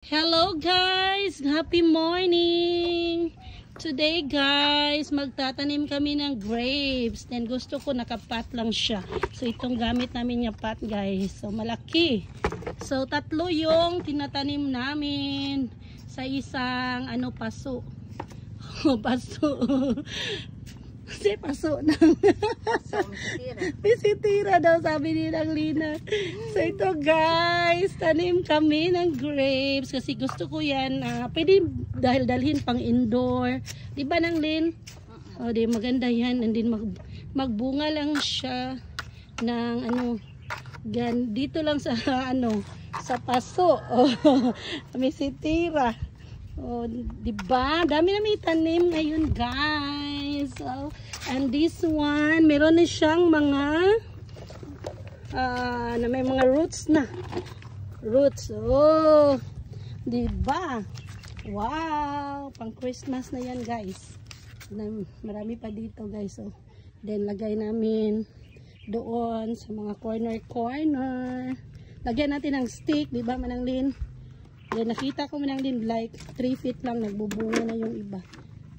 Hello guys! Happy morning! Today guys, magtatanim kami ng grapes. Then gusto ko nakapat lang siya. So itong gamit namin yung pot guys. So malaki. So tatlo yung tinatanim namin sa isang paso. Paso. Kasi paso ng bisitira daw sabi ni ng Lina. So ito guys, tanim kami ng grapes kasi gusto ko yan. Pwede dalhin pang indoor. Di ba nang Lin? O di maganda yan. And then magbunga lang siya ng dito lang sa sa paso. Bisitira. Oh, diba? Dami na may tanim ngayon, guys. So, and this one, meron na siyang mga may mga roots na. Roots. Oh, diba? Wow! Pang Christmas na yan, guys. Marami pa dito, guys. So, then, lagay namin doon sa mga corner-corner. Lagyan natin ng stick, diba, Manang Lin? Then, nakita ko man din like 3 feet lang nagbubunga na yung iba.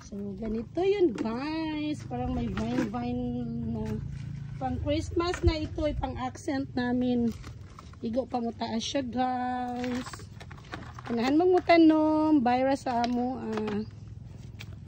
So ganito yun guys. Parang may vine na pang Christmas na ito ay pang accent namin. Igo pa mo taas siya guys. Kanahan mong mutanom. Bayra sa amo.